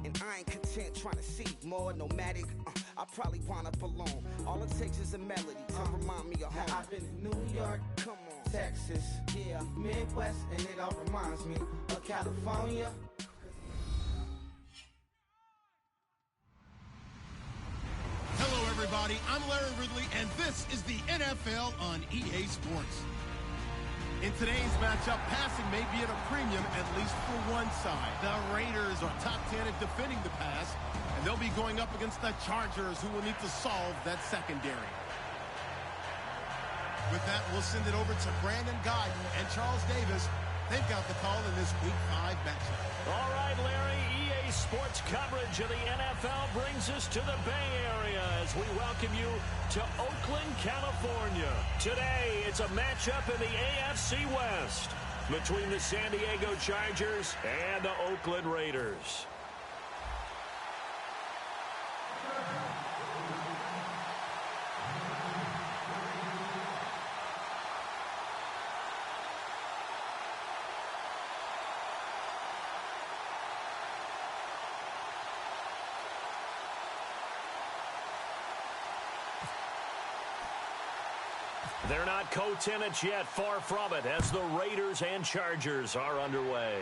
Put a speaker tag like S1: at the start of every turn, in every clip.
S1: And I ain't content trying to see more nomadic. I probably wind up alone. All it takes is a melody to remind me of home.
S2: Now I've been in New York,
S1: Come on,
S2: Texas,
S1: yeah,
S2: Midwest, and it all reminds me of California.
S3: Hello, everybody. I'm Larry Ridley, and this is the NFL on EA Sports. In today's matchup, passing may be at a premium, at least for one side. The Raiders are top 10 at defending the pass, and they'll be going up against the Chargers, who will need to solve that secondary. With that, we'll send it over to Brandon Guyton and Charles Davis. They've got the call in this Week 5 matchup.
S4: All right, Larry, EA Sports coverage of the NFL brings us to the Bay Area as we welcome you to Oakland, California. Today, it's a matchup in the AFC West between the San Diego Chargers and the Oakland Raiders. They're not co-tenants yet, far from it, as the Raiders and Chargers are underway.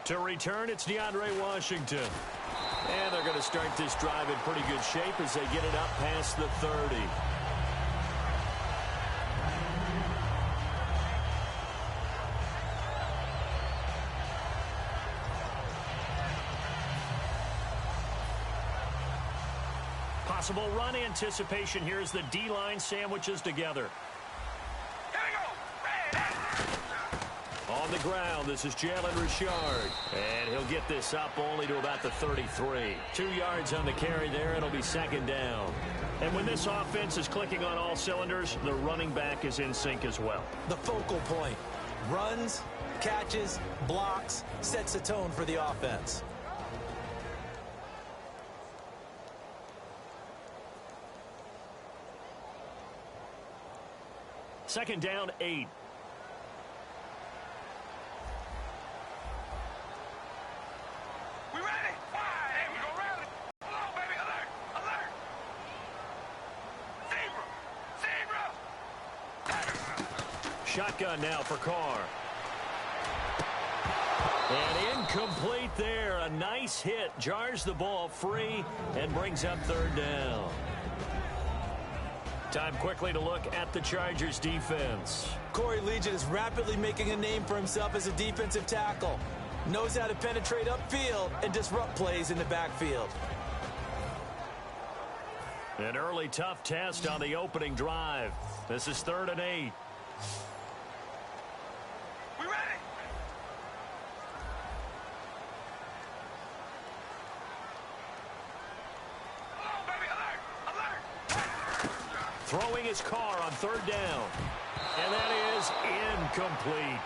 S4: To return, it's DeAndre Washington. And they're going to start this drive in pretty good shape as they get it up past the 30. Possible run anticipation here as the D-line sandwiches together. On the ground, this is Jalen Richard. And he'll get this up only to about the 33. 2 yards on the carry there. It'll be second down. And when this offense is clicking on all cylinders, the running back is in sync as well.
S5: The focal point. Runs, catches, blocks, sets the tone for the offense.
S4: Second down, 8.
S6: We ready? Hey, we gonna rally. Hold on, baby. Alert! Alert! Zebra!
S4: Shotgun now for Carr. And incomplete there. A nice hit. Jars the ball free and brings up third down. Time quickly to look at the Chargers defense.
S5: Corey Legion is rapidly making a name for himself as a defensive tackle. Knows how to penetrate upfield and disrupt plays in the backfield.
S4: An early tough test on the opening drive. This is 3rd and 8.
S6: We ready? Hold on, baby. Alert! Alert!
S4: Throwing his Carr on 3rd down. And that is incomplete.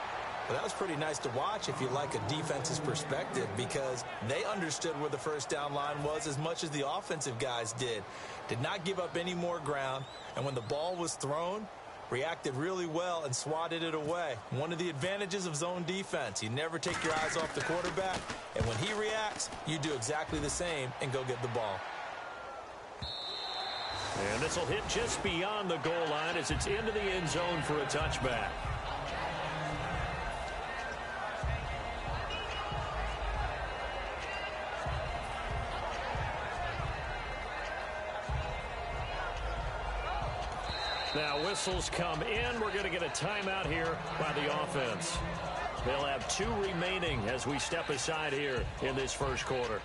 S5: Well, that was pretty nice to watch if you like a defense's perspective, because they understood where the first down line was as much as the offensive guys did. Did not give up any more ground, and when the ball was thrown, reacted really well and swatted it away. One of the advantages of zone defense, you never take your eyes off the quarterback, and when he reacts, you do exactly the same and go get the ball.
S4: And this will hit just beyond the goal line as it's into the end zone for a touchback. Now whistles come in. We're going to get a timeout here by the offense. They'll have 2 remaining as we step aside here in this first quarter.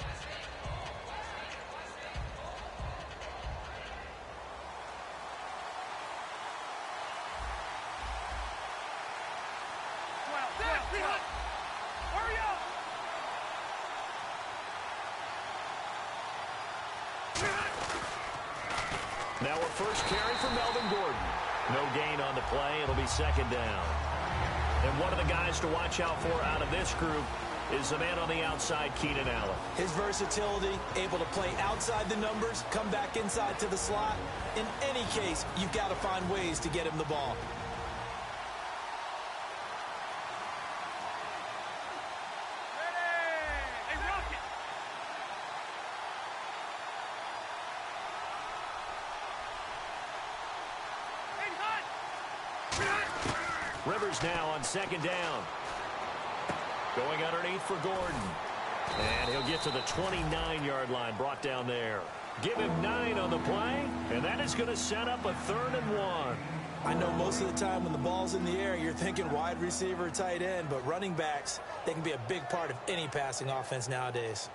S6: Hurry up!
S4: Now a first carry for Melvin Gordon. No gain on the play. It'll be second down. And one of the guys to watch out for out of this group is the man on the outside, Keenan Allen.
S5: His versatility, able to play outside the numbers, come back inside to the slot. In any case, you've got to find ways to get him the ball.
S4: Rivers now on second down. Going underneath for Gordon. And he'll get to the 29-yard line, brought down there. Give him 9 on the play, and that is going to set up a 3rd and 1.
S5: I know most of the time when the ball's in the air, you're thinking wide receiver, tight end, but running backs, they can be a big part of any passing offense nowadays.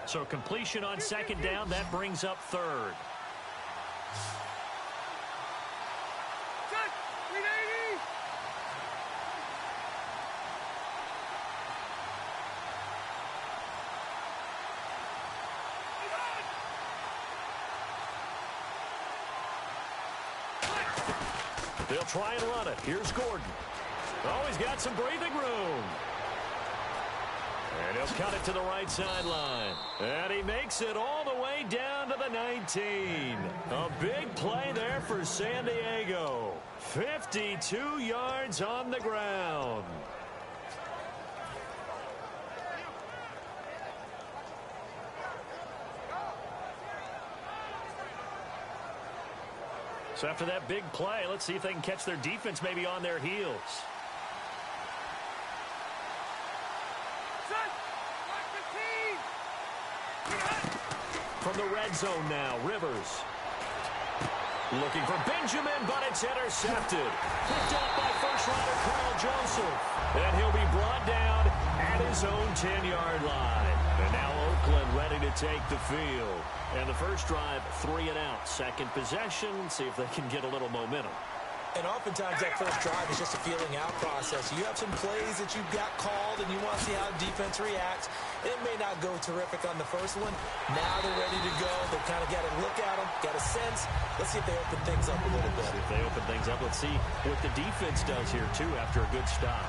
S4: So completion on second down, that brings up 3rd. They'll try and run it. Here's Gordon. Oh, he's got some breathing room. And he'll cut it to the right sideline. And he makes it all the way down to the 19. A big play there for San Diego. 52 yards on the ground. So after that big play, let's see if they can catch their defense maybe on their heels. From the red zone now, Rivers. Looking for Benjamin, but it's intercepted. Picked up by first-rounder Carl Joseph. And he'll be brought down at his own 10-yard line. And now Oakland ready to take the field. And the first drive, 3 and out. Second possession, see if they can get a little momentum.
S5: And oftentimes that first drive is just a feeling out process. You have some plays that you've got called and you want to see how the defense reacts. It may not go terrific on the first one. Now they're ready to go. They've kind of got to look at them, got a sense. Let's see if they open things up a little bit.
S4: See if they open things up. Let's see what the defense does here, too, after a good stop.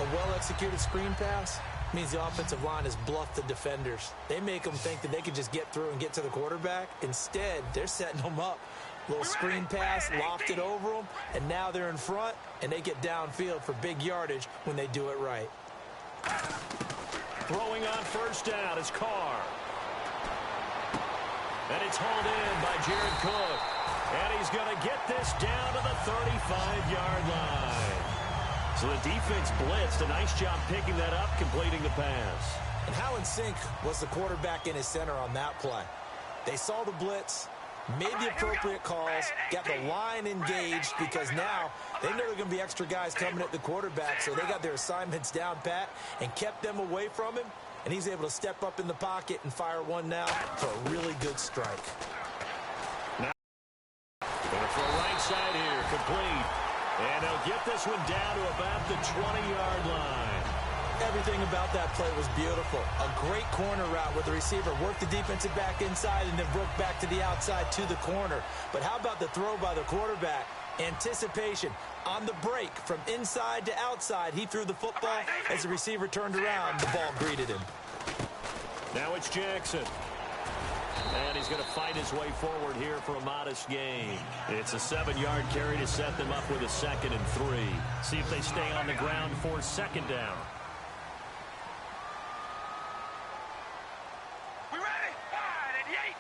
S5: A well-executed screen pass means the offensive line has bluffed the defenders. They make them think that they can just get through and get to the quarterback. Instead, they're setting them up. Little screen pass, lofted over them, and now they're in front, and they get downfield for big yardage when they do it right.
S4: Throwing on first down is Carr. And it's hauled in by Jared Cook. And he's going to get this down to the 35-yard line. So the defense blitzed. A nice job picking that up, completing the pass.
S5: And how in sync was the quarterback in his center on that play? They saw the blitz, made the appropriate calls, got the line engaged because now they know there are going to be extra guys coming at the quarterback, so they got their assignments down pat and kept them away from him, and he's able to step up in the pocket and fire one now for a really good strike.
S4: Now, going for a right side here, complete. And he'll get this one down to about the 20-yard line.
S5: Everything about that play was beautiful. A great corner route where the receiver worked the defensive back inside and then broke back to the outside to the corner. But how about the throw by the quarterback? Anticipation on the break from inside to outside. He threw the football. As the receiver turned around, the ball greeted him.
S4: Now it's Jackson. And he's going to fight his way forward here for a modest gain. It's a 7-yard carry to set them up with a 2nd and 3. See if they stay on the ground for second down.
S6: We ready? Wide 88.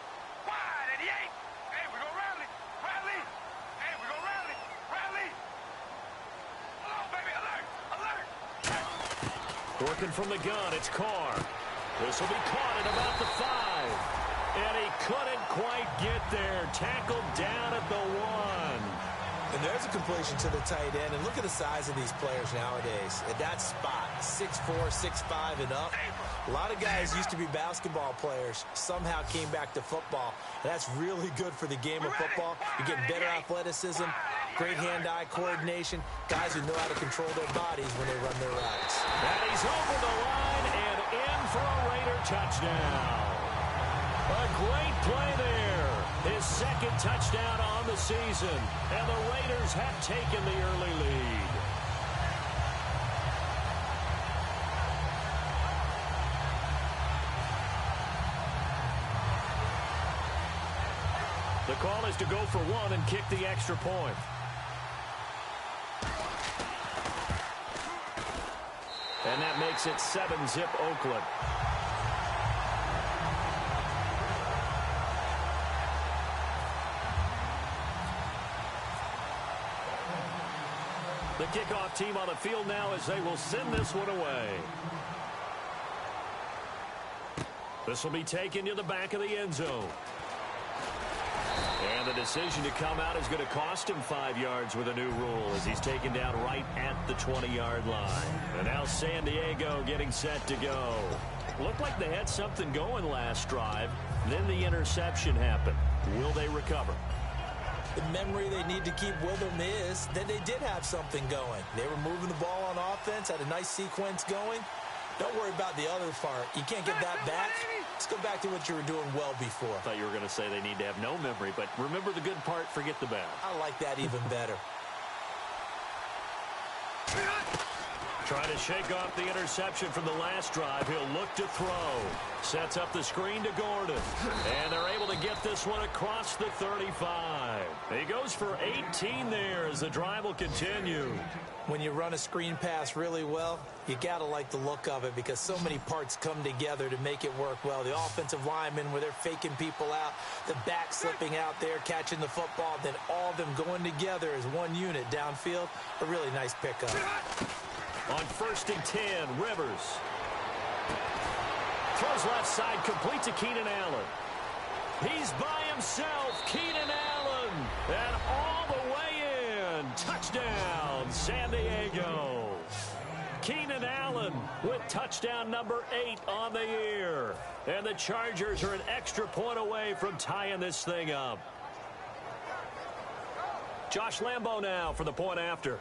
S6: Wide 88. Hey, we go rally. Rally. Hey, we go rally. Rally. Hello, baby. Alert. Alert.
S4: Working from the gun, it's Carr. This will be caught at about the 5. And he couldn't quite get there. Tackled down at the 1.
S5: And there's a completion to the tight end. And look at the size of these players nowadays. At that spot, 6'4", 6'5", and up. A lot of guys used to be basketball players. Somehow came back to football. And that's really good for the game of football. You're getting better athleticism, great hand-eye coordination, guys who know how to control their bodies when they run their routes.
S4: And he's over the line and in for a Raider touchdown. A great play there. His 2nd touchdown on the season. And the Raiders have taken the early lead. The call is to go for 1 and kick the extra point. And that makes it 7-zip Oakland. The kickoff team on the field now as they will send this one away. This will be taken to the back of the end zone. And the decision to come out is going to cost him 5 yards with a new rule as he's taken down right at the 20-yard line. And now San Diego getting set to go. Looked like they had something going last drive. Then the interception happened. Will they recover?
S5: The memory they need to keep with them is that they did have something going. They were moving the ball on offense, had a nice sequence going. Don't worry about the other part. You can't get that back. Let's go back to what you were doing well before.
S4: I thought you were going to say they need to have no memory, but remember the good part, forget the bad.
S5: I like that even better.
S4: Trying to shake off the interception from the last drive. He'll look to throw. Sets up the screen to Gordon. And they're able to get this one across the 35. He goes for 18 there as the drive will continue.
S5: When you run a screen pass really well, you got to like the look of it because so many parts come together to make it work well. The offensive linemen where they're faking people out, the back slipping out there, catching the football, then all of them going together as one unit downfield. A really nice pickup.
S4: On 1st and 10, Rivers. Throws left side, complete to Keenan Allen. He's by himself, Keenan Allen. And all the way in. Touchdown, San Diego. Keenan Allen with touchdown number 8 on the year. And the Chargers are an extra point away from tying this thing up. Josh Lambo now for the point after.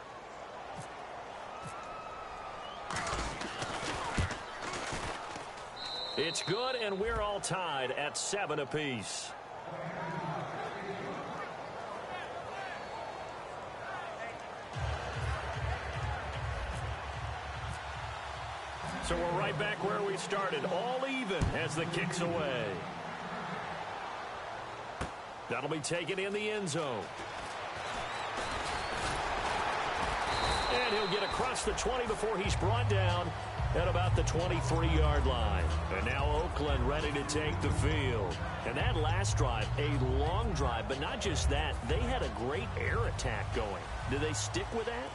S4: It's good, and we're all tied at 7 apiece. So we're right back where we started, all even as the kick's away. That'll be taken in the end zone. And he'll get across the 20 before he's brought down at about the 23-yard line. And now Oakland ready to take the field. And that last drive, a long drive, but not just that. They had a great air attack going. Do they stick with that?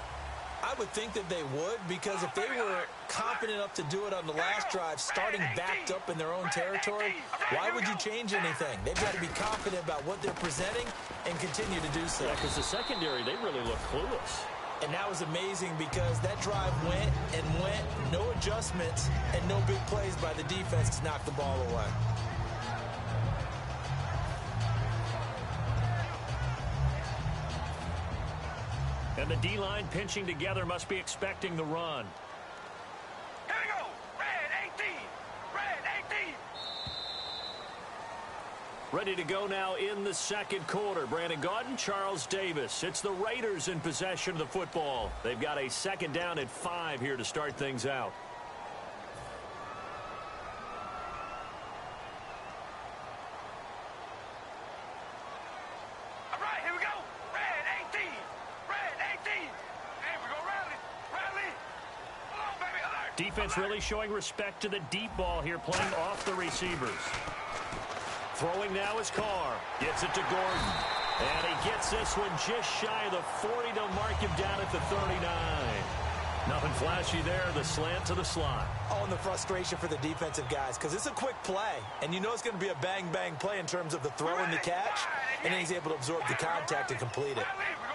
S5: I would think that they would, because if they were confident enough to do it on the last drive, starting backed up in their own territory, why would you change anything? They've got to be confident about what they're presenting and continue to do so.
S4: Yeah, because the secondary, they really look clueless.
S5: And that was amazing because that drive went and went, no adjustments, and no big plays by the defense to knock the ball away.
S4: And the D-line pinching together must be expecting the run.
S6: Here we go. Red 18. Red 18.
S4: Ready to go now in the second quarter. Brandon Gaudin, Charles Davis. It's the Raiders in possession of the football. They've got a second down at 5 here to start things out.
S6: All right, here we go. Red 18. Red 18. Hey, we go rally. Rally. Come on, baby. Alert.
S4: Defense really showing respect to the deep ball here, playing off the receivers. Throwing now is Carr. Gets it to Gordon. And he gets this one just shy of the 40 to mark him down at the 39. Nothing flashy there. The slant to the slot.
S5: Oh, and the frustration for the defensive guys, because it's a quick play. And you know it's going to be a bang-bang play in terms of the throw and the catch. And then he's able to absorb the contact and complete it.
S6: Rally. We go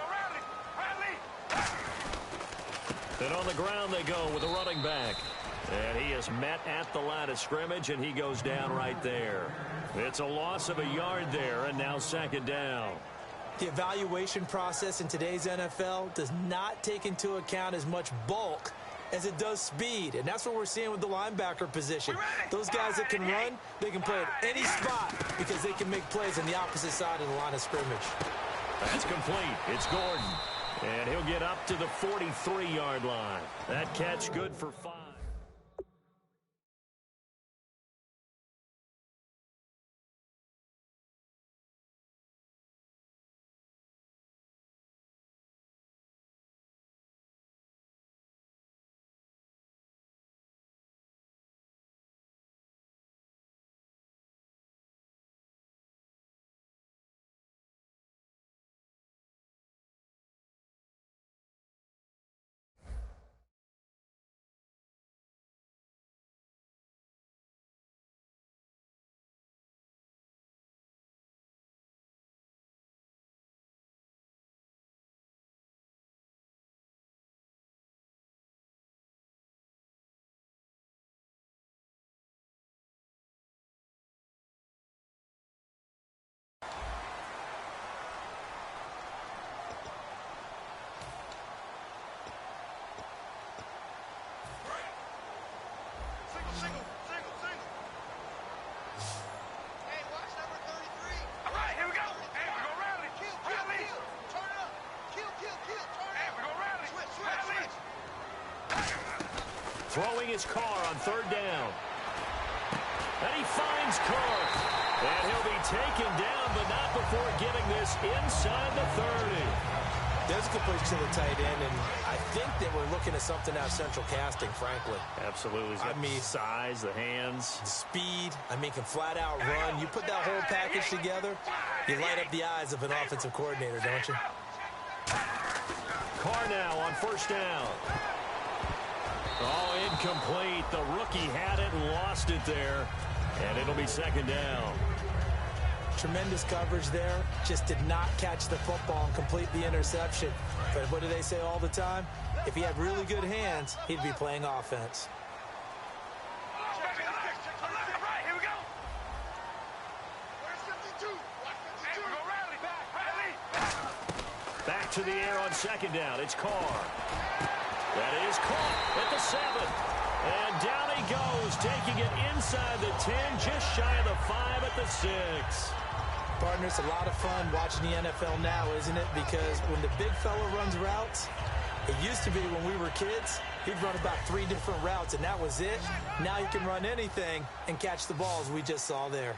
S6: rally. Rally.
S4: And on the ground they go with a running back. And he is met at the line of scrimmage, and he goes down right there. It's a loss of a yard there, and now second down.
S5: The evaluation process in today's NFL does not take into account as much bulk as it does speed. And that's what we're seeing with the linebacker position. Those guys that can run, they can play at any spot because they can make plays on the opposite side of the line of scrimmage.
S4: That's complete. It's Gordon. And he'll get up to the 43-yard line. That catch good for 5. it's Carr on third down. And he finds Cook. And he'll be taken down, but not before getting this inside the 30.
S5: There's a completion to the tight end, and I think they were looking at something out of central casting, frankly.
S4: Absolutely. He's got the size, the hands.
S5: Speed. Can flat out run. You put that whole package together, you light up the eyes of an offensive coordinator, don't you?
S4: Carr now on first down. Oh, incomplete. The rookie had it and lost it there. And it'll be second down.
S5: Tremendous coverage there. Just did not catch the football and complete the interception. But what do they say all the time? If he had really good hands, he'd be playing offense.
S6: Here we go.
S4: Back to the air on second down. It's Carr. That is caught at the 7. And down he goes, taking it inside the 10, just shy of the 5 at the 6.
S5: Partner, it's a lot of fun watching the NFL now, isn't it? Because when the big fella runs routes, it used to be when we were kids, he'd run about 3 different routes, and that was it. Now he can run anything and catch the balls we just saw there.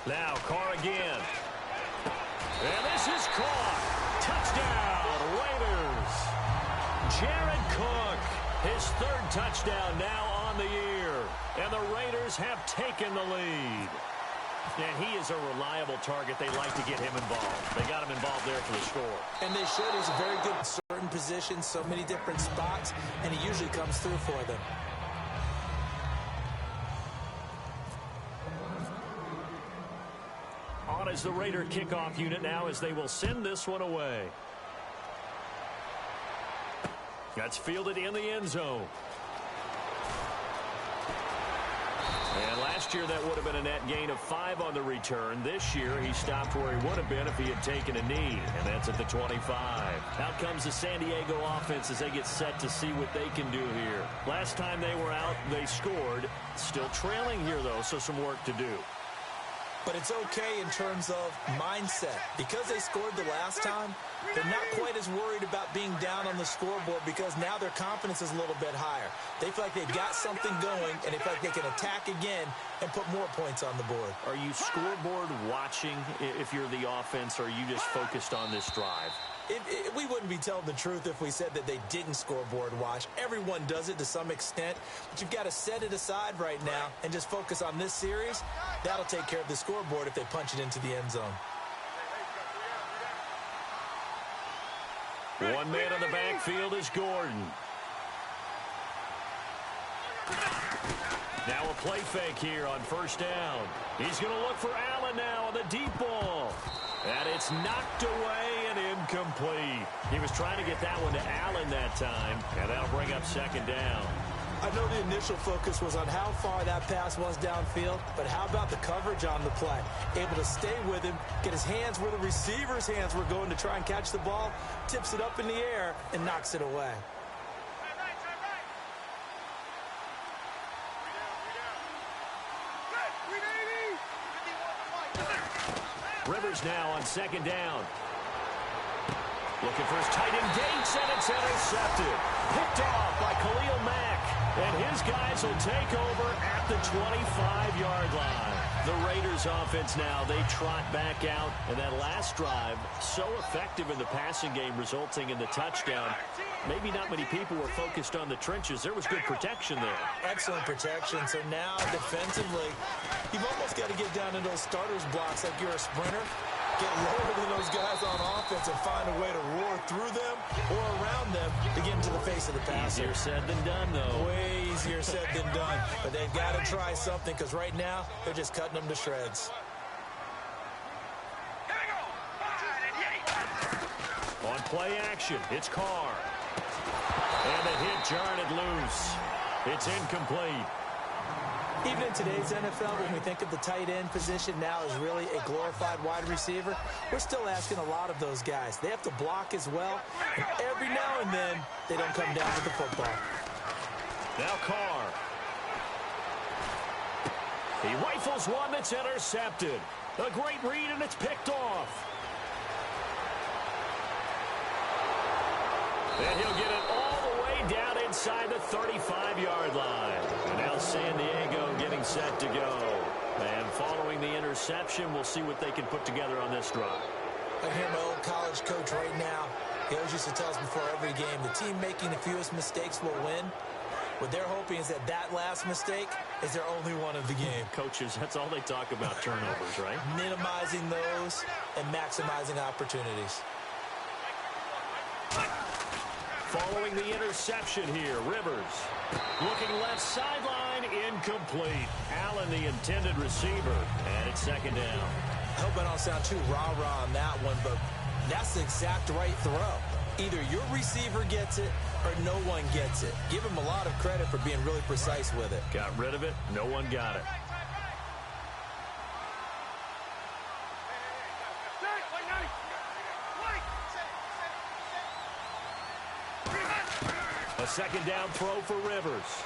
S4: Now Carr again. And this is caught. Touchdown, Raiders. Jared Cook, his 3rd touchdown now on the year. And the Raiders have taken the lead. And he is a reliable target. They like to get him involved. They got him involved there for the score.
S5: And they should. He's very good in certain positions, so many different spots, and he usually comes through for them.
S4: On is the Raider kickoff unit now as they will send this one away. That's fielded in the end zone. And last year that would have been a net gain of 5 on the return. This year he stopped where he would have been if he had taken a knee, and that's at the 25. Out comes the San Diego offense as they get set to see what they can do here. Last time they were out, they scored. Still trailing here, though, so some work to do.
S5: But it's okay in terms of mindset. Because they scored the last time, they're not quite as worried about being down on the scoreboard because now their confidence is a little bit higher. They feel like they've got something going, and they feel like they can attack again and put more points on the board.
S4: Are you scoreboard watching if you're the offense, or are you just focused on this drive?
S5: We wouldn't be telling the truth if we said that they didn't scoreboard watch. Everyone does it to some extent, but you've got to set it aside right now and just focus on this series. That'll take care of the scoreboard if they punch it into the end zone.
S4: One man on the backfield is Gordon. Now a play fake here on first down. He's going to look for Allen now on the deep ball. And it's knocked away and incomplete. He was trying to get that one to Allen that time, and that'll bring up second down.
S5: I know the initial focus was on how far that pass was downfield, but how about the coverage on the play? Able to stay with him, get his hands where the receiver's hands were going to try and catch the ball, tips it up in the air, and knocks it away.
S4: Rivers now on second down. Looking for his tight end Gates, and it's intercepted. Picked off by Khalil Mack. And his guys will take over at the 25-yard line. The Raiders offense now, they trot back out. And that last drive, so effective in the passing game, resulting in the touchdown. Maybe not many people were focused on the trenches. There was good protection there.
S5: Excellent protection. So now, defensively, you've almost got to get down in those starters blocks like you're a sprinter. Get lower than those guys on offense and find a way to roar through them or around them to get into the face of the passer.
S4: Easier said than done, though.
S5: Way easier said than done. But they've got to try something because right now they're just cutting them to shreds.
S4: On play action, it's Carr. And the hit jarred it loose. It's incomplete.
S5: Even in today's NFL, when we think of the tight end position now as really a glorified wide receiver, we're still asking a lot of those guys. They have to block as well, and every now and then, they don't come down with the football.
S4: Now Carr. He rifles one that's intercepted. A great read, and it's picked off. And he'll get it all the way down inside the 35-yard line. And now San Diego getting set to go. And following the interception, we'll see what they can put together on this drive.
S5: I hear my old college coach right now. He always used to tell us before every game, the team making the fewest mistakes will win. What they're hoping is that last mistake is their only one of the game.
S4: Coaches, that's all they talk about, turnovers, right?
S5: Minimizing those and maximizing opportunities.
S4: Following the interception here, Rivers. Looking left sideline, incomplete. Allen, the intended receiver, and it's second down.
S5: I hope I don't sound too rah-rah on that one, but that's the exact right throw. Either your receiver gets it or no one gets it. Give him a lot of credit for being really precise with it.
S4: Got rid of it. No one got it. A second down throw for Rivers.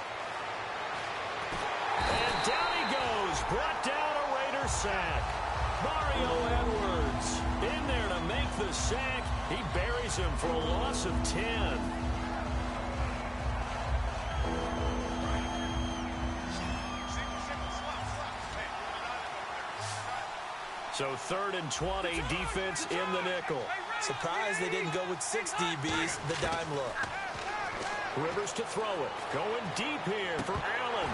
S4: And down he goes. Brought down a Raider sack. Mario Edwards in there to make the sack. He buries him for a loss of 10. So 3rd and 20, defense in the nickel.
S5: Surprised they didn't go with 6 DBs, the dime look.
S4: Rivers to throw it. Going deep here for Allen.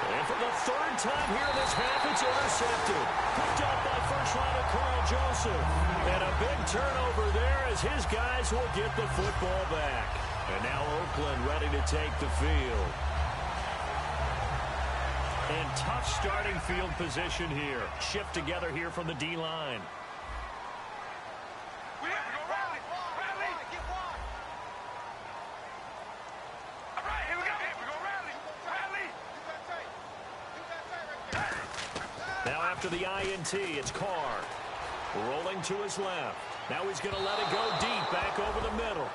S4: And for the 3rd time here in this half, it's intercepted. Picked up by first-rounder Carl Joseph. And a big turnover there as his guys will get the football back. And now Oakland ready to take the field. And tough starting field position here. Shift together here from the D-line. Now after the INT, it's Carr. Rolling to his left. Now he's going to let it go deep back over the middle.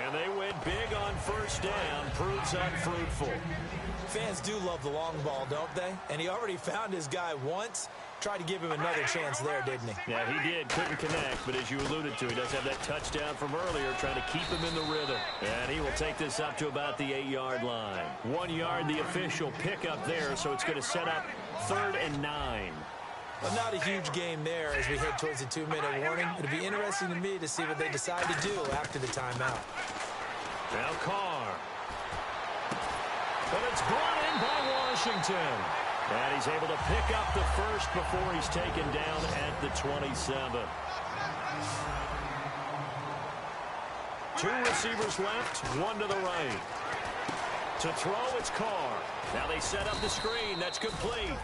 S4: And they went big on first down. Proves unfruitful.
S5: Fans do love the long ball, don't they? And he already found his guy once. Tried to give him another chance there, didn't he?
S4: Yeah, he did. Couldn't connect, but as you alluded to, he does have that touchdown from earlier, trying to keep him in the rhythm. And he will take this up to about the 8-yard line. 1 yard, the official pickup there, so it's going to set up 3rd and 9.
S5: Well, not a huge game there as we head towards the 2-minute warning. It'll be interesting to me to see what they decide to do after the timeout.
S4: Now Carr. And it's brought in by Washington. And he's able to pick up the first before he's taken down at the 27. 2 receivers left, 1 to the right. To throw, it's Carr. Now they set up the screen. That's complete.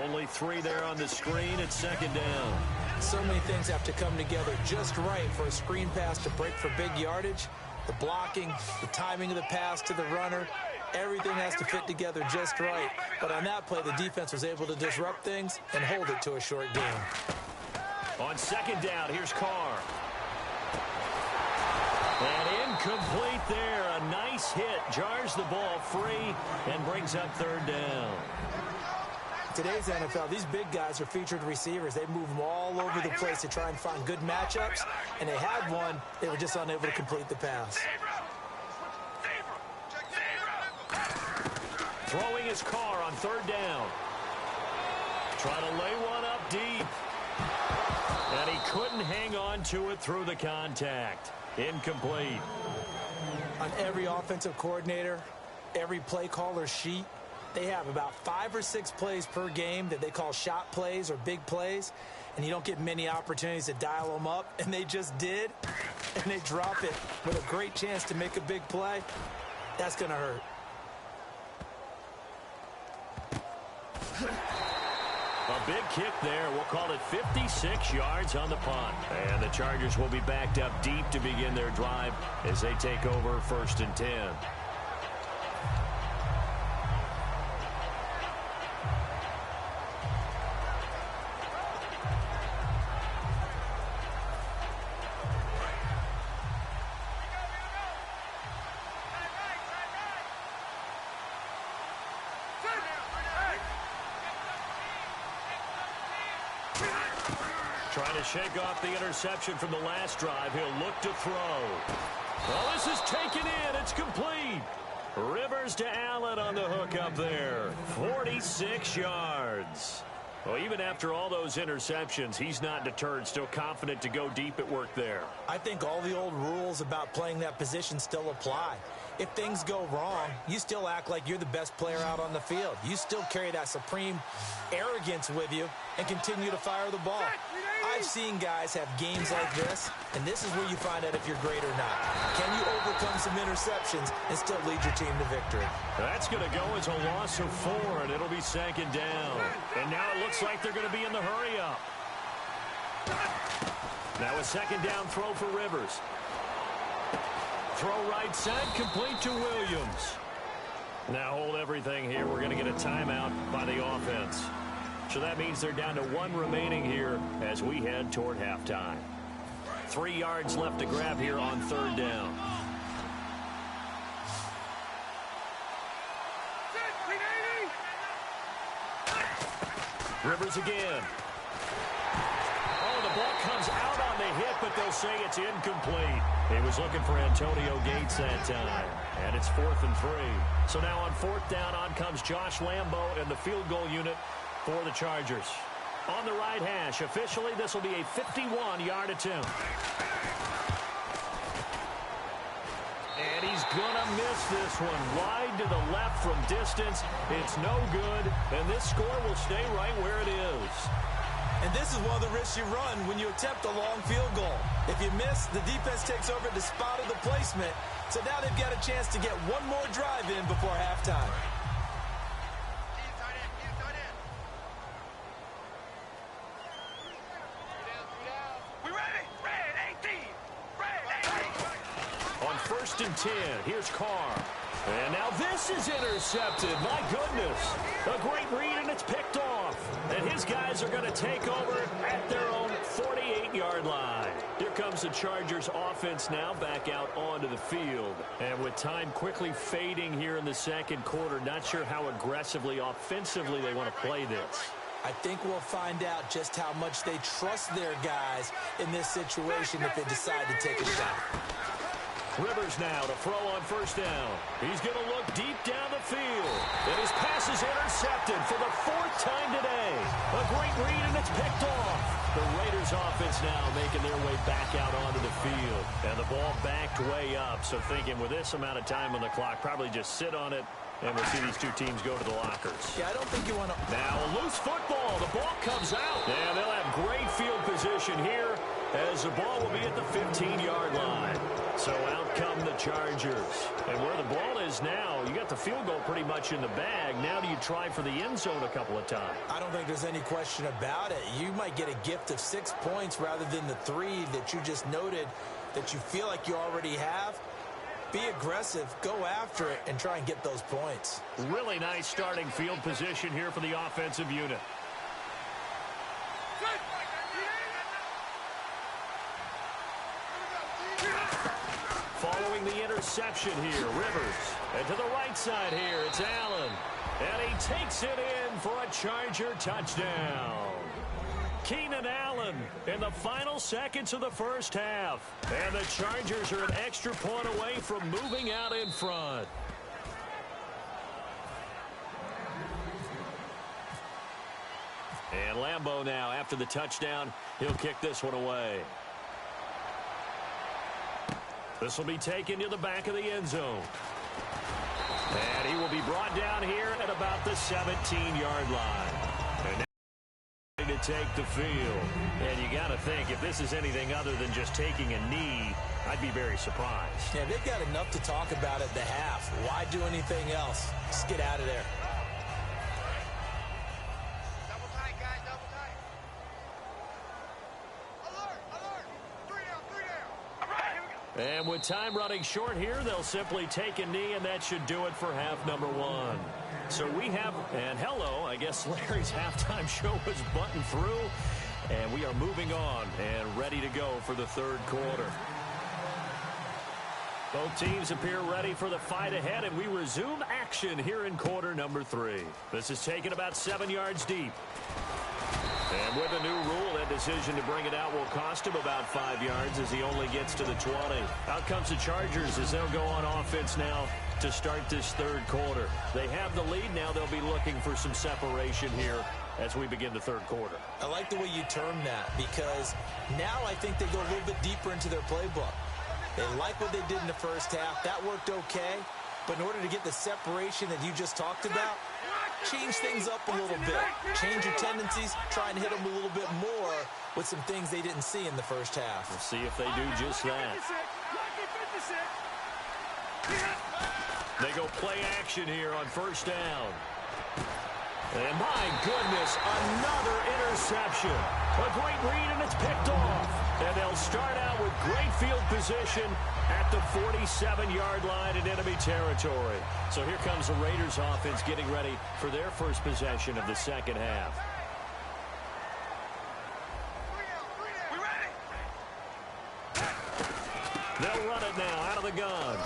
S4: Only 3 there on the screen. It's second down.
S5: So many things have to come together just right for a screen pass to break for big yardage. The blocking, the timing of the pass to the runner, everything has to fit together just right. But on that play, the defense was able to disrupt things and hold it to a short game.
S4: On second down, here's Carr. And incomplete there. A nice hit. Jars the ball free and brings up 3rd down.
S5: Today's NFL, these big guys are featured receivers. They move them all over the place to try and find good matchups, and they had one. They were just unable to complete the pass.
S4: Throwing his Carr on 3rd down. Trying to lay one up deep. And he couldn't hang on to it through the contact. Incomplete.
S5: On every offensive coordinator, every play caller sheet, they have about 5 or 6 plays per game that they call shot plays or big plays, and you don't get many opportunities to dial them up, and they just did, and they drop it with a great chance to make a big play. That's going to hurt.
S4: A big kick there. We'll call it 56 yards on the punt. And the Chargers will be backed up deep to begin their drive as they take over 1st and 10. to shake off the interception from the last drive. He'll look to throw. Well, this is taken in. It's complete. Rivers to Allen on the hook up there. 46 yards. Well, even after all those interceptions, he's not deterred, still confident to go deep at work there.
S5: I think all the old rules about playing that position still apply. If things go wrong, you still act like you're the best player out on the field. You still carry that supreme arrogance with you and continue to fire the ball. I've seen guys have games like this, and this is where you find out if you're great or not. Can you overcome some interceptions and still lead your team to victory?
S4: That's going to go as a loss of 4, and it'll be second down. And now it looks like they're going to be in the hurry-up. Now a second down throw for Rivers. Throw right side, complete to Williams. Now hold everything here. We're going to get a timeout by the offense. So that means they're down to 1 remaining here as we head toward halftime. 3 yards left to grab here on third down. Rivers again. Oh, the ball comes out on the hit, but they'll say it's incomplete. He was looking for Antonio Gates that time. And it's 4th and 3. So now on 4th down, on comes Josh Lambo and the field goal unit for the Chargers. On the right hash, officially, this will be a 51-yard attempt. And he's going to miss this one. Wide to the left from distance. It's no good, and this score will stay right where it is.
S5: And this is one of the risks you run when you attempt a long field goal. If you miss, the defense takes over at the spot of the placement. So now they've got a chance to get one more drive in before halftime.
S4: On 1st and 10, here's Carr. And now this is intercepted. My goodness. A great read, and it's picked off. And his guys are going to take over at their own 48-yard line. Here comes the Chargers offense now back out onto the field. And with time quickly fading here in the second quarter, not sure how aggressively, offensively they want to play this.
S5: I think we'll find out just how much they trust their guys in this situation if they decide to take a shot.
S4: Rivers now to throw on 1st down. He's going to look deep down the field. And his pass is intercepted for the 4th time today. A great read, and it's picked off. The Raiders offense now making their way back out onto the field. And the ball backed way up. So thinking with this amount of time on the clock, probably just sit on it. And we'll see these two teams go to the lockers.
S5: Yeah, I don't think you want to...
S4: Now a loose football. The ball comes out. And they'll have great field position here as the ball will be at the 15-yard line. So out come the Chargers. And where the ball is now, you got the field goal pretty much in the bag. Now do you try for the end zone a couple of times?
S5: I don't think there's any question about it. You might get a gift of 6 points rather than the 3 that you just noted that you feel like you already have. Be aggressive, go after it, and try and get those points.
S4: Really nice starting field position here for the offensive unit. Following the interception here, Rivers. And to the right side here, it's Allen. And he takes it in for a Charger touchdown. Keenan Allen in the final seconds of the first half. And the Chargers are an extra point away from moving out in front. And Lambo now, after the touchdown, he'll kick this one away. This will be taken to the back of the end zone. And he will be brought down here at about the 17-yard line. And now to take the field. And you got to think, if this is anything other than just taking a knee, I'd be very surprised.
S5: Yeah, they've got enough to talk about at the half. Why do anything else? Just get out of there.
S6: Double tight, guys, double tight. Alert, alert. 3 down, 3 down. All right, here we go.
S4: And with time running short here, they'll simply take a knee, and that should do it for half number 1. So we have, and hello, I guess Larry's halftime show was buttoned through, and we are moving on and ready to go for the third quarter. Both teams appear ready for the fight ahead, and we resume action here in quarter number 3. This is taken about 7 yards deep. And with a new rule, that decision to bring it out will cost him about 5 yards as he only gets to the 20. Out comes the Chargers as they'll go on offense now to start this third quarter. They have the lead. Now they'll be looking for some separation here as we begin the third quarter.
S5: I like the way you term that because now I think they go a little bit deeper into their playbook. They like what they did in the first half. That worked okay. But in order to get the separation that you just talked about, change things up a little bit. Change your tendencies. Try and hit them a little bit more with some things they didn't see in the first half.
S4: We'll see if they do just that. They go play action here on first down. And my goodness, another interception. A great read, and it's picked off. And they'll start out with great field position at the 47-yard line in enemy territory. So here comes the Raiders offense getting ready for their first possession of the second half. They'll run it now out of the gun.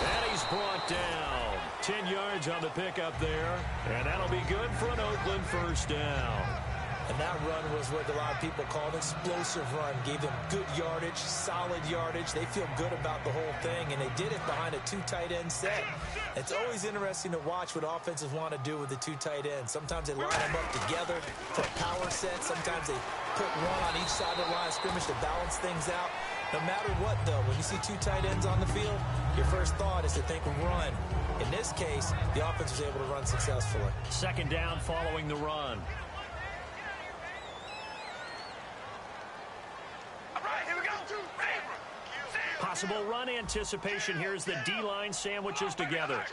S4: And he's brought down. 10 yards on the pickup there. And that'll be good for an Oakland first down.
S5: And that run was what a lot of people call an explosive run. Gave them good yardage, solid yardage. They feel good about the whole thing, and they did it behind a 2 tight end set. It's always interesting to watch what offenses want to do with the 2 tight ends. Sometimes they line them up together for a power set. Sometimes they put one on each side of the line of scrimmage to balance things out. No matter what, though, when you see 2 tight ends on the field, your first thought is to think run. In this case, the offense was able to run successfully.
S4: Second down following the run. Possible run anticipation. Here's the D-line sandwiches together.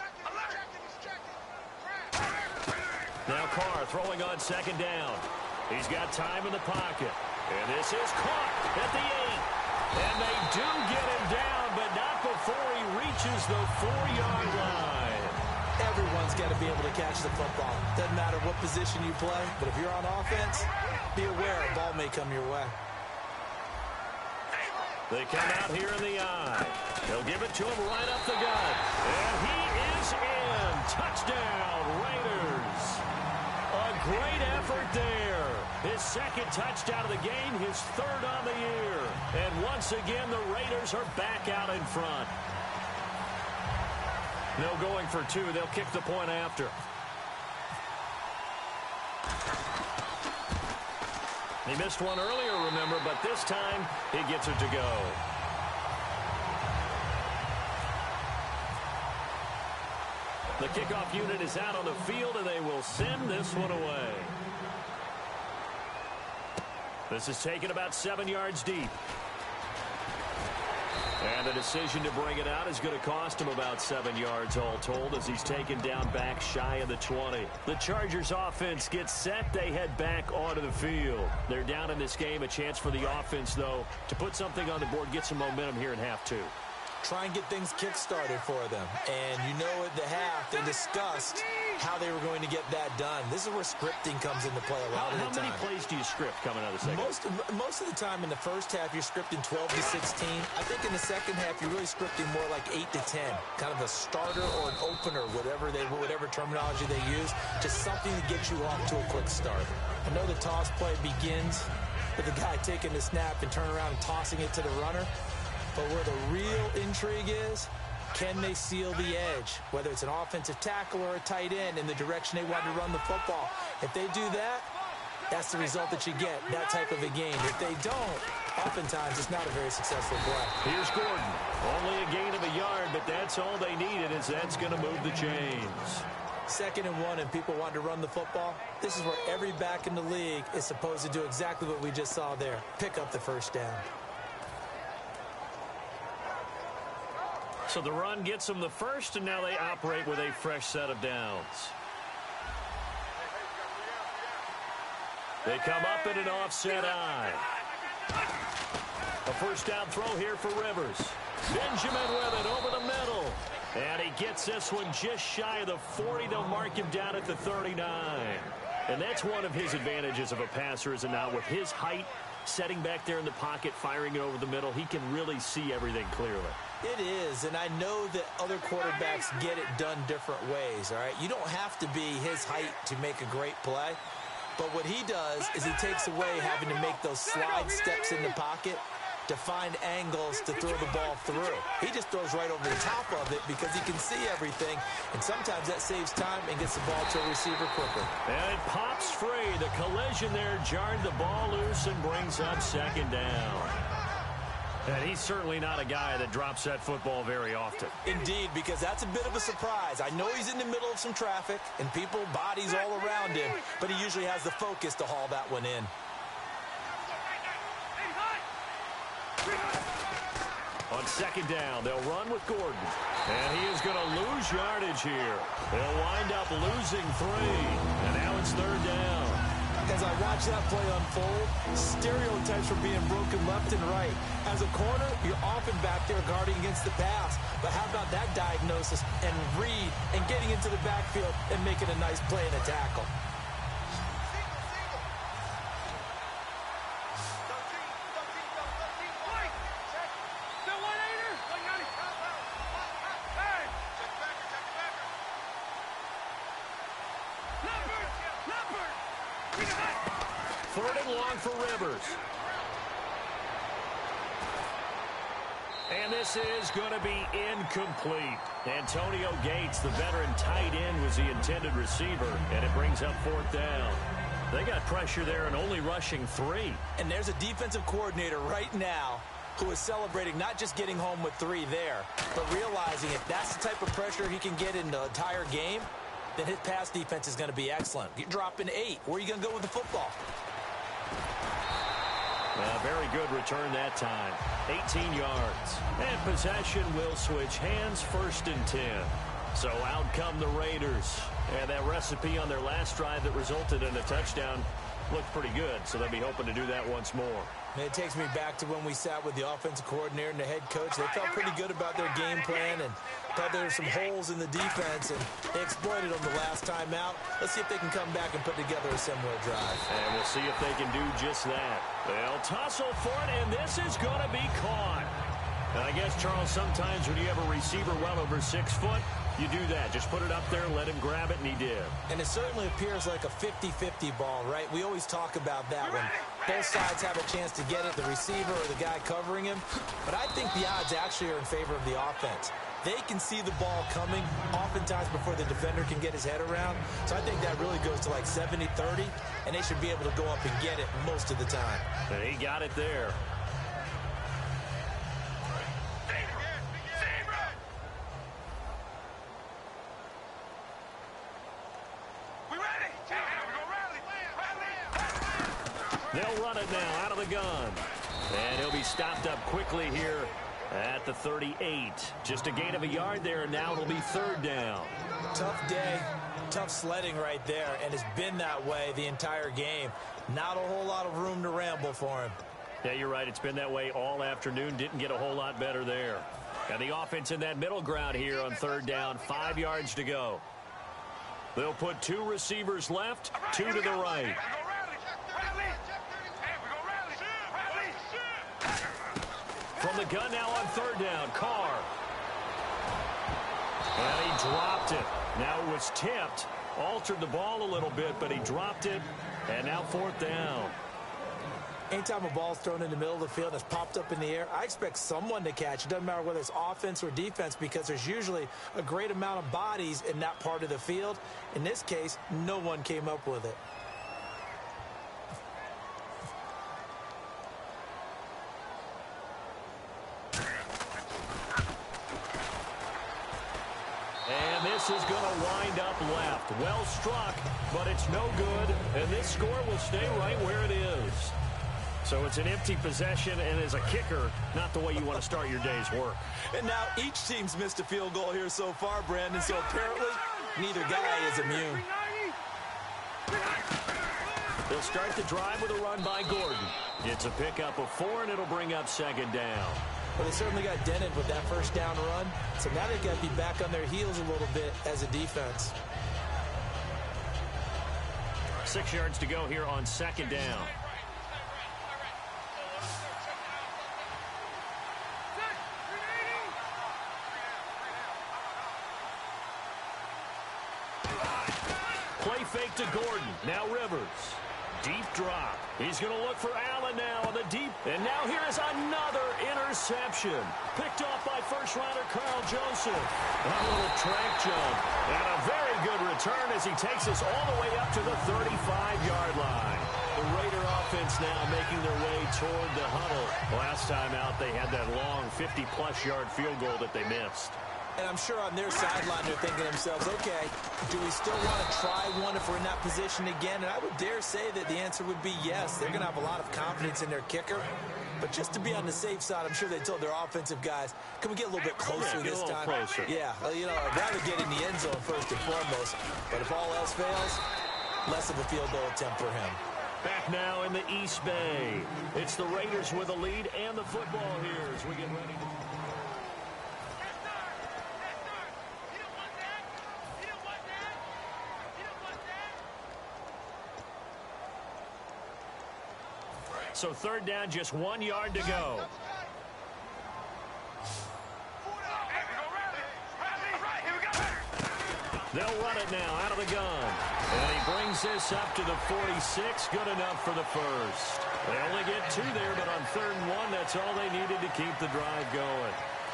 S4: Now Carr throwing on second down. He's got time in the pocket. And this is caught at the 8. And they do get him down, but not before he reaches the 4-yard line.
S5: Everyone's got to be able to catch the football. Doesn't matter what position you play, but if you're on offense, be aware a ball may come your way.
S4: They come out here in the eye. They'll give it to him right up the gut. And he is in. Touchdown, Raiders. A great effort there. His second touchdown of the game, his third on the year. And once again, the Raiders are back out in front. No going for 2. They'll kick the point after. He missed one earlier, remember, but this time he gets it to go. The kickoff unit is out on the field, and they will send this one away. This is taken about 7 yards deep. And the decision to bring it out is going to cost him about 7 yards all told as he's taken down back shy of the 20. The Chargers offense gets set. They head back onto the field. They're down in this game. A chance for the offense, though, to put something on the board, get some momentum here in half 2.
S5: Try and get things kick-started for them. And you know at the half, they discussed how they were going to get that done. This is where scripting comes into play a lot of the time.
S4: How many plays do you script coming out of the second?
S5: Most of the time in the first half, you're scripting 12 to 16. I think in the second half, you're really scripting more like 8 to 10. Kind of a starter or an opener, whatever terminology they use. Just something to get you off to a quick start. I know the toss play begins with the guy taking the snap and turning around and tossing it to the runner. But where the real intrigue is, can they seal the edge? Whether it's an offensive tackle or a tight end in the direction they want to run the football. If they do that, that's the result that you get, that type of a game. If they don't, oftentimes it's not a very successful play.
S4: Here's Gordon. Only a gain of a yard, but that's all they needed, as that's going to move the chains.
S5: 2nd and 1 and people want to run the football. This is where every back in the league is supposed to do exactly what we just saw there. Pick up the first down.
S4: So the run gets them the first, and now they operate with a fresh set of downs. They come up in an offset eye. A first down throw here for Rivers. Benjamin with it over the middle. And he gets this one just shy of the 40. They'll mark him down at the 39. And that's one of his advantages of a passer, is now with his height, setting back there in the pocket, firing it over the middle, he can really see everything clearly.
S5: It is, and I know that other quarterbacks get it done different ways, all right? You don't have to be his height to make a great play, But what he does is he takes away having to make those slide steps in the pocket to find angles to throw the ball through. He just throws right over the top of it because he can see everything, and sometimes that saves time and gets the ball to a receiver quicker.
S4: And it pops free. The collision there jarred the ball loose and brings up second down. And he's certainly not a guy that drops that football very often.
S5: Indeed, because that's a bit of a surprise. I know he's in the middle of some traffic and people, bodies all around him, but he usually has the focus to haul that one in.
S4: On second down, they'll run with Gordon. And he is going to lose yardage here. They'll wind up losing 3. And now it's third down.
S5: As I watch that play unfold, stereotypes are being broken left and right. As a corner, you're often back there guarding against the pass. But how about that diagnosis and read and getting into the backfield and making a nice play and a tackle?
S4: Third and long for Rivers. And this is going to be incomplete. Antonio Gates, the veteran tight end, was the intended receiver, and it brings up fourth down. They got pressure there and only rushing 3.
S5: And there's a defensive coordinator right now who is celebrating not just getting home with 3 there, but realizing if that's the type of pressure he can get in the entire game, then his pass defense is going to be excellent. You're dropping 8. Where are you going to go with the football?
S4: A very good return that time. 18 yards. And possession will switch hands, first and 10. So out come the Raiders. And that recipe on their last drive that resulted in a touchdown looked pretty good. So they'll be hoping to do that once more.
S5: And it takes me back to when we sat with the offensive coordinator and the head coach. They felt pretty good about their game plan and thought there were some holes in the defense, and they exploited them the last time out. Let's see if they can come back and put together a similar drive.
S4: And we'll see if they can do just that. They'll tussle for it, and this is going to be caught. And I guess, Charles, sometimes when you have a receiver well over 6 foot, you do that. Just put it up there, let him grab it, and he did.
S5: And it certainly appears like a 50-50 ball, right? We always talk about that when both sides have a chance to get it, the receiver or the guy covering him. But I think the odds actually are in favor of the offense. They can see the ball coming oftentimes before the defender can get his head around. So I think that really goes to like 70-30, and they should be able to go up and get it most of the time.
S4: And he got it there. They'll run it now out of the gun. And he'll be stopped up quickly here at the 38. Just a gain of a yard there, and now it'll be third down.
S5: Tough day, tough sledding right there, and it's been that way the entire game. Not a whole lot of room to ramble for him.
S4: Yeah, you're right. It's been that way all afternoon. Didn't get a whole lot better there. And the offense in that middle ground here on third down. 5 yards to go. They'll put 2 receivers left, 2 to the right. From the gun now on third down, Carr. And he dropped it. Now it was tipped. Altered the ball a little bit, but he dropped it. And now fourth down.
S5: Anytime a ball's thrown in the middle of the field and it's popped up in the air, I expect someone to catch. It doesn't matter whether it's offense or defense because there's usually a great amount of bodies in that part of the field. In this case, no one came up with it.
S4: And this is going to wind up left. Well struck, but it's no good. And this score will stay right where it is. So it's an empty possession, and as a kicker, not the way you want to start your day's work.
S5: And now each team's missed a field goal here so far, Brandon. So apparently, neither guy is immune.
S4: They'll start the drive with a run by Gordon. It's a pickup of 4, and it'll bring up second down.
S5: Well, they certainly got dented with that first down run. So now they've got to be back on their heels a little bit as a defense.
S4: 6 yards to go here on second down. Play fake to Gordon. Now Rivers. Deep drop. He's going to look for Allen now on the deep. And now here is another interception. Picked off by first-rounder Carl Joseph. A little track jump. And a very good return as he takes us all the way up to the 35-yard line. The Raider offense now making their way toward the huddle. Last time out, they had that long 50-plus yard field goal that they missed.
S5: And I'm sure on their sideline they're thinking to themselves, okay, do we still want to try one if we're in that position again? And I would dare say that the answer would be yes. They're going to have a lot of confidence in their kicker. But just to be on the safe side, I'm sure they told their offensive guys, can we get a little bit closer this time?
S4: Closer.
S5: Yeah, you know, I'd rather get in the end zone first and foremost. But if all else fails, less of a field goal attempt for him.
S4: Back now in the East Bay. It's the Raiders with the lead and the football here as we get ready to... So third down, just 1 yard to go. They'll run it now out of the gun. And he brings this up to the 46. Good enough for the first. They only get 2 there, but on 3rd and 1, that's all they needed to keep the drive going.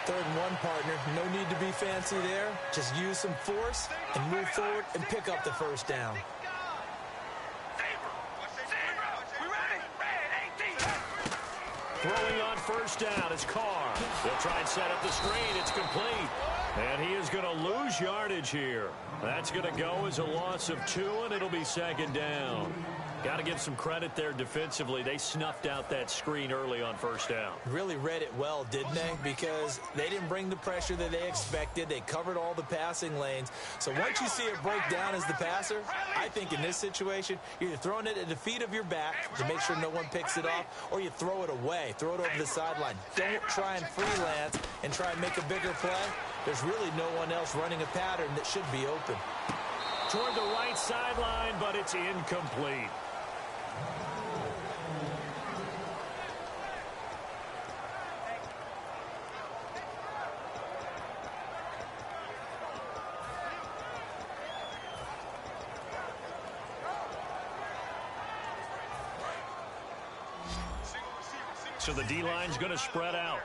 S5: 3rd and 1, partner. No need to be fancy there. Just use some force and move forward and pick up the first down.
S4: Throwing on first down is Carr. They'll try and set up the screen. It's complete. And he is going to lose yardage here. That's going to go as a loss of 2, and it'll be 2nd down. Got to give some credit there defensively. They snuffed out that screen early on first down.
S5: Really read it well, didn't they? Because they didn't bring the pressure that they expected. They covered all the passing lanes. So once you see it break down as the passer, I think in this situation, you're either throwing it at the feet of your back to make sure no one picks it off, or you throw it away. Throw it over the sideline. Don't try and freelance and try and make a bigger play. There's really no one else running a pattern that should be open.
S4: Toward the right sideline, but it's incomplete. So the D-line's going to spread out.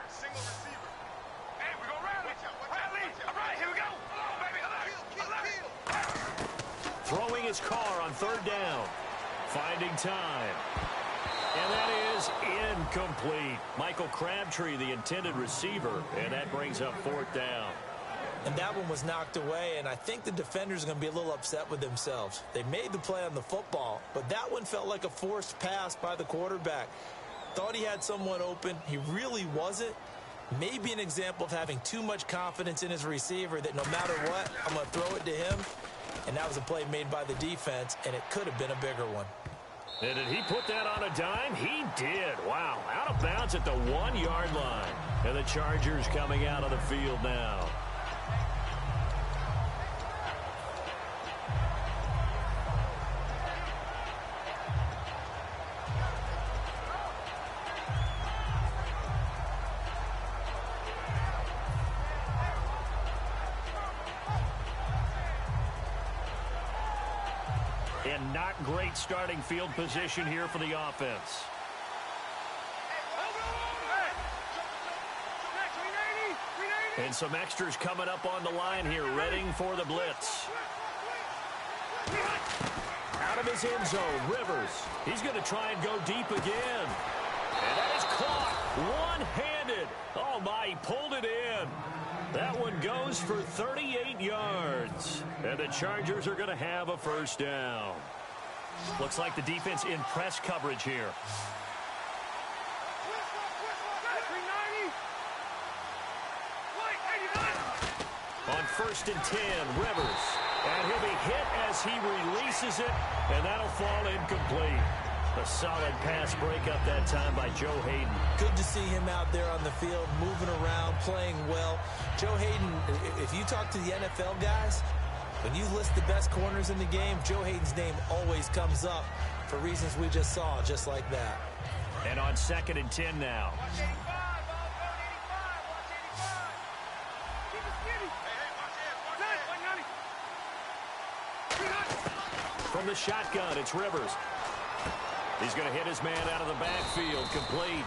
S6: Hey, we gonna rally. All right, here we go. Come on, baby. Alert.
S4: Throwing his Carr on 3rd down. Finding time. And that is incomplete. Michael Crabtree, the intended receiver, and that brings up 4th down.
S5: And that one was knocked away, and I think the defenders are going to be a little upset with themselves. They made the play on the football, but that one felt like a forced pass by the quarterback. Thought he had someone open. He really wasn't. Maybe an example of having too much confidence in his receiver that no matter what, I'm going to throw it to him. And that was a play made by the defense, and it could have been a bigger one.
S4: And did he put that on a dime? He did. Wow. Out of bounds at the 1-yard line. And the Chargers coming out of the field now. And not great starting field position here for the offense. And some extras coming up on the line here, readying for the blitz. Out of his end zone, Rivers. He's going to try and go deep again. And that is caught one-handed. Oh, my, he pulled it in. That one goes for 38 yards. And the Chargers are going to have a first down. Looks like the defense in press coverage here. On 1st and 10, Rivers. And he'll be hit as he releases it, and that'll fall incomplete. A solid pass breakup that time by Joe Hayden.
S5: Good to see him out there on the field, moving around, playing well. Joe Hayden, if you talk to the NFL guys, when you list the best corners in the game, Joe Hayden's name always comes up for reasons we just saw, just like that.
S4: And on 2nd and 10 now. From the shotgun, it's Rivers. He's going to hit his man out of the backfield, complete.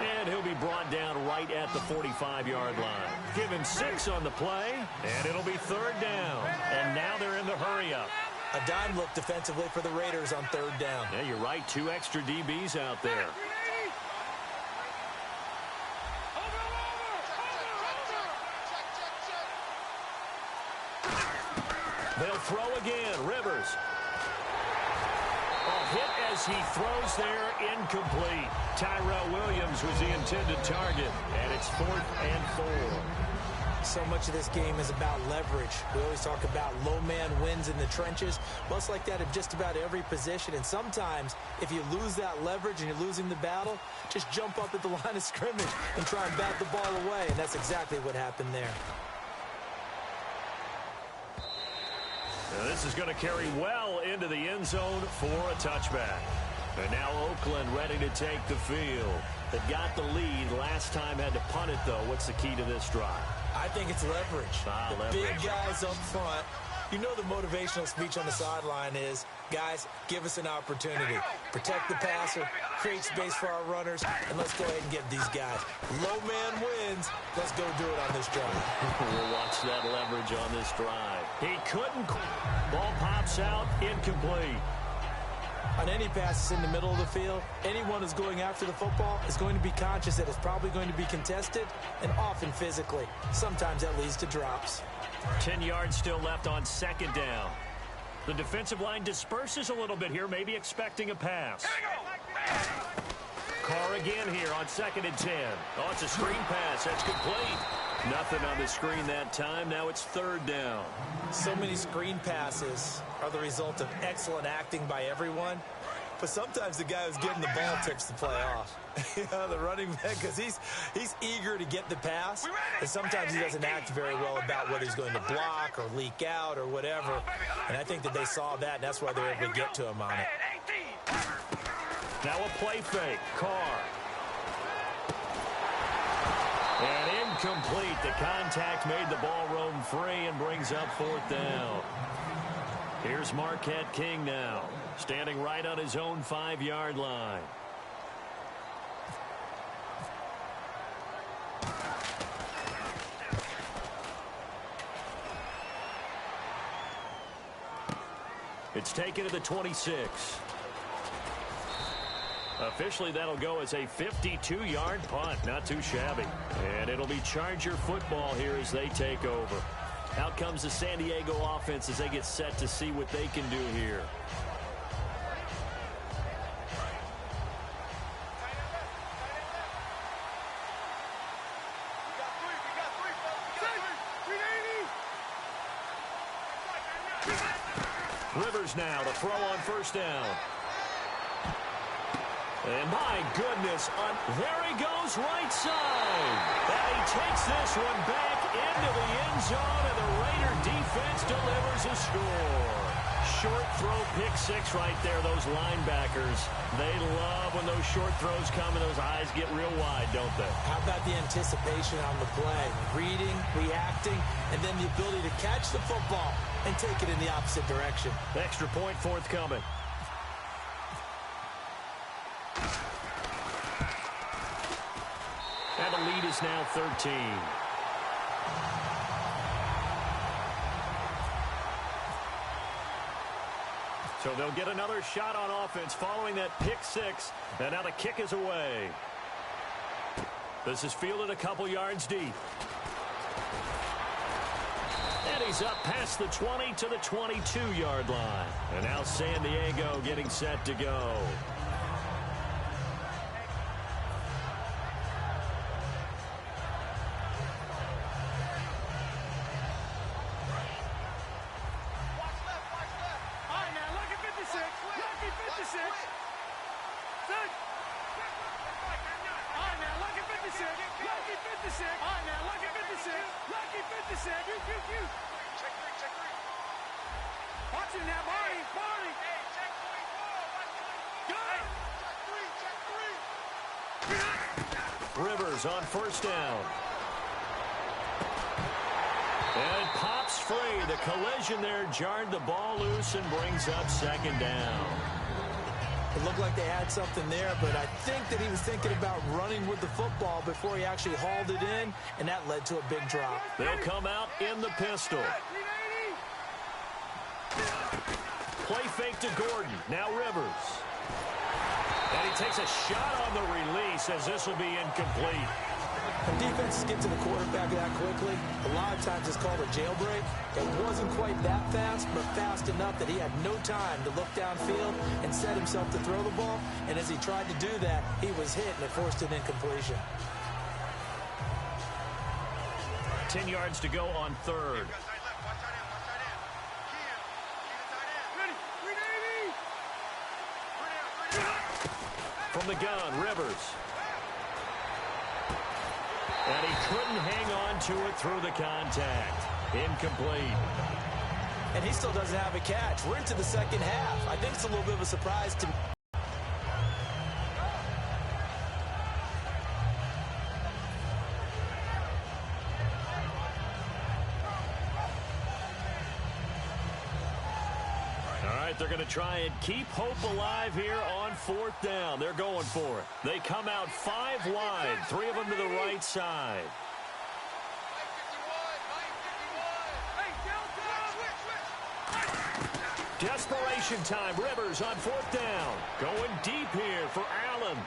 S4: And he'll be brought down right at the 45-yard line. Give him 6 on the play, and it'll be 3rd down. And now they're in the hurry-up.
S5: A dime look defensively for the Raiders on 3rd down.
S4: Yeah, you're right. 2 extra DBs out there. They'll throw again. Rivers. A hit as he throws there, incomplete. Tyrell Williams was the intended target, and it's 4th and 4.
S5: So much of this game is about leverage. We always talk about low man wins in the trenches. Well, it's like that in just about every position. And sometimes, if you lose that leverage and you're losing the battle, just jump up at the line of scrimmage and try and bat the ball away. And that's exactly what happened there.
S4: Now this is going to carry well into the end zone for a touchback. And now Oakland ready to take the field. They got the lead. Last time had to punt it, though. What's the key to this drive?
S5: I think it's leverage. Big guys up front. You know the motivational speech on the sideline is, guys, give us an opportunity. Protect the passer, create space for our runners, and let's go ahead and get these guys. Low man wins. Let's go do it on this drive.
S4: We'll watch that leverage on this drive. He couldn't. Ball pops out, incomplete.
S5: On any passes in the middle of the field, anyone who's going after the football is going to be conscious that it's probably going to be contested and often physically. Sometimes that leads to drops.
S4: 10 yards still left on 2nd down. The defensive line disperses a little bit here, maybe expecting a pass. Carr again here on 2nd and 10. Oh, it's a screen pass. That's complete. Nothing on the screen that time. Now it's 3rd down.
S5: So many screen passes are the result of excellent acting by everyone. But sometimes the guy who's getting the ball tips the play off. You know, the running back, because he's eager to get the pass. And sometimes he doesn't act very well about whether he's going to block or leak out or whatever. And I think that they saw that, and that's why they were able to get to him on it.
S4: Now a play fake. Carr. And incomplete. The contact made the ball roam free and brings up 4th down. Here's LocalKaT King now, standing right on his own 5-yard line. It's taken to the 26. Officially, that'll go as a 52-yard punt. Not too shabby. And it'll be Charger football here as they take over. Out comes the San Diego offense as they get set to see what they can do here. Rivers now to throw on 1st down. And my goodness, there he goes right side. And he takes this one back into the end zone, and the Raider defense delivers a score. Short throw, pick 6 right there. Those linebackers, they love when those short throws come and those eyes get real wide, don't they?
S5: How about the anticipation on the play? Reading, reacting, and then the ability to catch the football and take it in the opposite direction.
S4: Extra point forthcoming. And the lead is now 13. So they'll get another shot on offense following that pick 6. And now the kick is away. This is fielded a couple yards deep. And he's up past the 20 to the 22-yard line. And now San Diego getting set to go. Rivers on 1st down. And pops free. The collision there jarred the ball loose and brings up 2nd down.
S5: It looked like they had something there, but I think that he was thinking about running with the football before he actually hauled it in, and that led to a big drop.
S4: They'll come out in the pistol. Play fake to Gordon. Now Rivers. And he takes a shot on the release as this will be incomplete.
S5: When defenses get to the quarterback that quickly, a lot of times it's called a jailbreak. It wasn't quite that fast, but fast enough that he had no time to look downfield and set himself to throw the ball. And as he tried to do that, he was hit and it forced an incompletion.
S4: 10 yards to go on third. From the gun, Rivers. And he couldn't hang on to it through the contact. Incomplete.
S5: And he still doesn't have a catch. We're into the second half. I think it's a little bit of a surprise to me.
S4: They're going to try and keep hope alive here on fourth down. They're going for it. They come out 5 wide, 3 of them to the right side. Desperation time. Rivers on fourth down. Going deep here for Allen.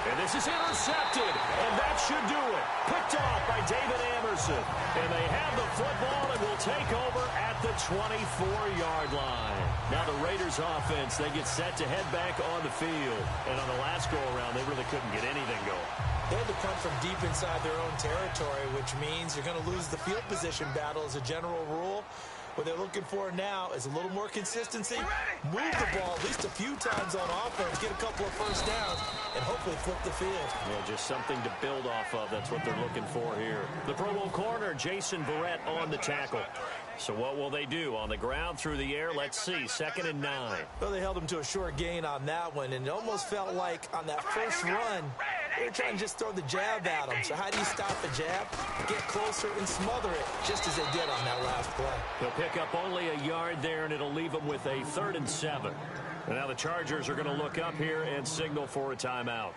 S4: And this is intercepted, and that should do it. Picked off by David Amerson. And they have the football and will take over at the 24-yard line. Now the Raiders offense, they get set to head back on the field. And on the last go-around, they really couldn't get anything going.
S5: They had to punt from deep inside their own territory, which means you're going to lose the field position battle as a general rule. What they're looking for now is a little more consistency, move the ball at least a few times on offense, get a couple of first downs, and hopefully flip the field.
S4: Yeah, just something to build off of. That's what they're looking for here. The Pro Bowl corner, Jason Verrett on the tackle. So what will they do? On the ground, through the air, let's see. 2nd and 9.
S5: Well, they held him to a short gain on that one, and it almost felt like on that first run, they were trying to just throw the jab at him. So how do you stop a jab? Get closer and smother it, just as they did on that last play.
S4: He'll pick up only a yard there, and it'll leave him with a 3rd and 7. And now the Chargers are going to look up here and signal for a timeout.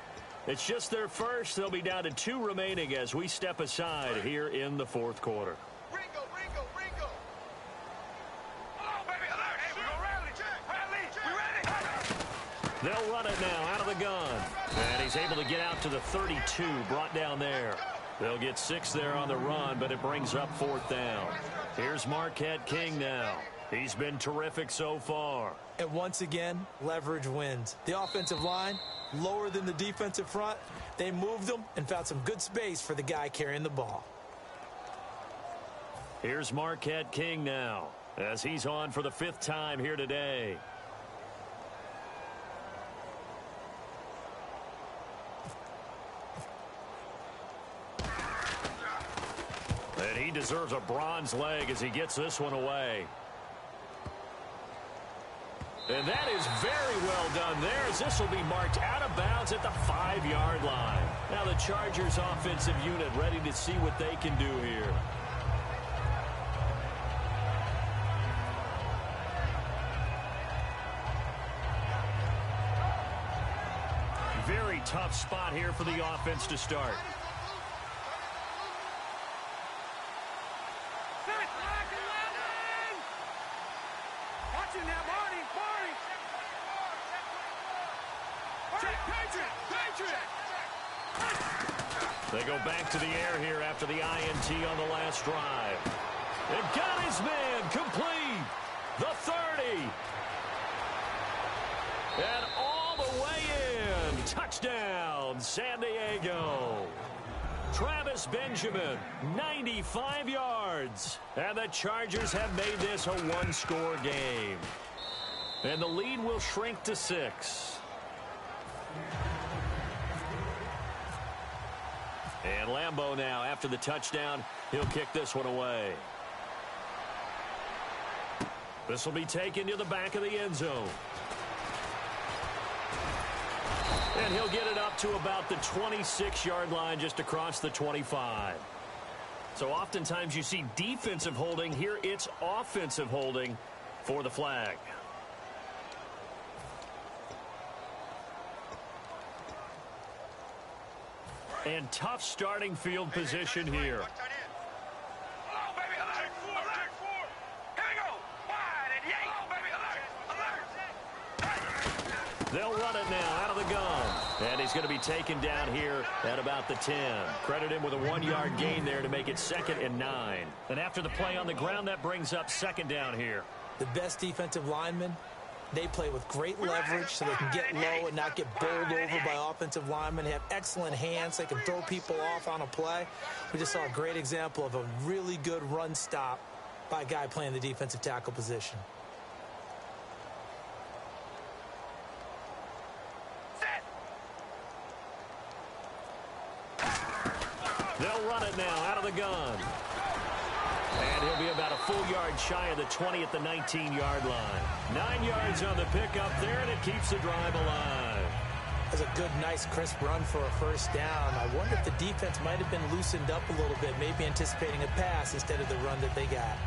S4: It's just their first. They'll be down to 2 remaining as we step aside here in the 4th quarter. They'll run it now out of the gun. And he's able to get out to the 32, brought down there. They'll get 6 there on the run, but it brings up 4th down. Here's LocalKaT King now. He's been terrific so far.
S5: And once again, leverage wins. The offensive line, lower than the defensive front. They moved them and found some good space for the guy carrying the ball.
S4: Here's LocalKaT King now, as he's on for the 5th time here today. And he deserves a bronze leg as he gets this one away. And that is very well done there, as this will be marked out of bounds at the 5-yard line. Now the Chargers offensive unit ready to see what they can do here. Very tough spot here for the offense to start. They go back to the air here after the INT on the last drive. And got his man complete. The 30. And all the way in. Touchdown, San Diego. Travis Benjamin, 95 yards. And the Chargers have made this a 1-score game. And the lead will shrink to 6. And Lambeau now, after the touchdown, he'll kick this one away. This will be taken to the back of the end zone. And he'll get it up to about the 26-yard line, just across the 25. So oftentimes you see defensive holding. Here it's offensive holding for the flag. And tough starting field position here.
S6: Hello, baby, alert, alert. Here we go. Wide and yay. Hello, baby, alert, alert.
S4: They'll run it now out of the gun. And he's going to be taken down here at about the 10. Credit him with a 1-yard gain there to make it 2nd and 9. And after the play on the ground, that brings up 2nd down here.
S5: The best defensive linemen, they play with great leverage so they can get low and not get bowled over by offensive linemen. They have excellent hands. They can throw people off on a play. We just saw a great example of a really good run stop by a guy playing the defensive tackle position.
S4: They'll run it now out of the gun. And he'll be about a full yard shy of the 20 at the 19-yard line. 9 yards on the pickup there, and it keeps the drive alive.
S5: That's a good, nice, crisp run for a first down. I wonder if the defense might have been loosened up a little bit, maybe anticipating a pass instead of the run that they got.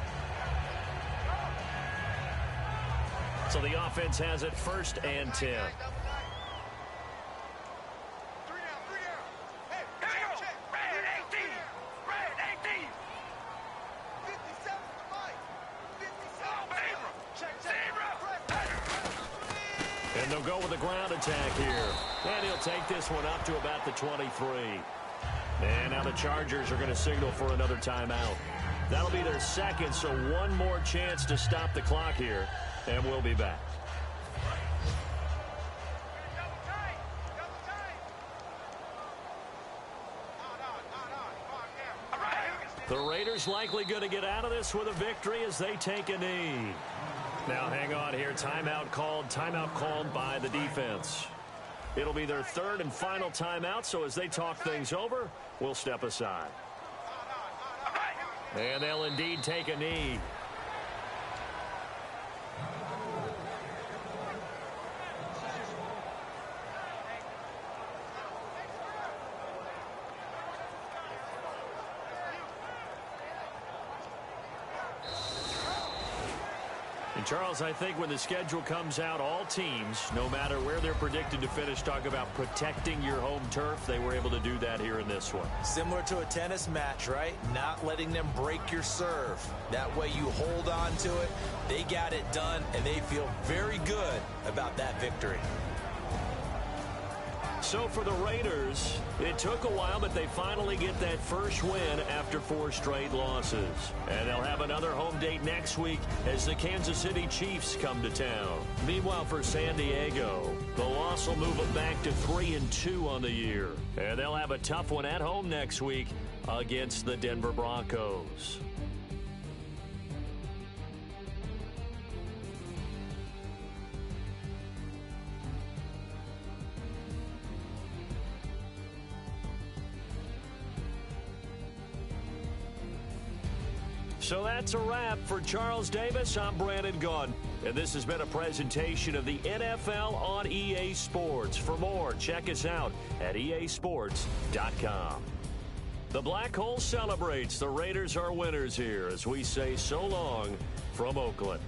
S4: So the offense has it 1st and 10. And they'll go with a ground attack here. And he'll take this one up to about the 23. And now the Chargers are going to signal for another timeout. That'll be their 2nd, so one more chance to stop the clock here. And we'll be back. The Raiders likely going to get out of this with a victory as they take a knee. Now hang on here. Timeout called by the defense. It'll be their 3rd and final timeout, so as they talk things over, we'll step aside. And they'll indeed take a knee. And Charles, I think when the schedule comes out, all teams, no matter where they're predicted to finish, talk about protecting your home turf. They were able to do that here in this one.
S5: Similar to a tennis match, right? Not letting them break your serve. That way you hold on to it. They got it done, and they feel very good about that victory.
S4: So for the Raiders, it took a while, but they finally get that first win after 4 straight losses. And they'll have another home date next week as the Kansas City Chiefs come to town. Meanwhile, for San Diego, the loss will move them back to 3-2 on the year. And they'll have a tough one at home next week against the Denver Broncos. So that's a wrap for Charles Davis. I'm Brandon Gunn, and this has been a presentation of the NFL on EA Sports. For more, check us out at easports.com. The Black Hole celebrates. The Raiders are winners here as we say so long from Oakland.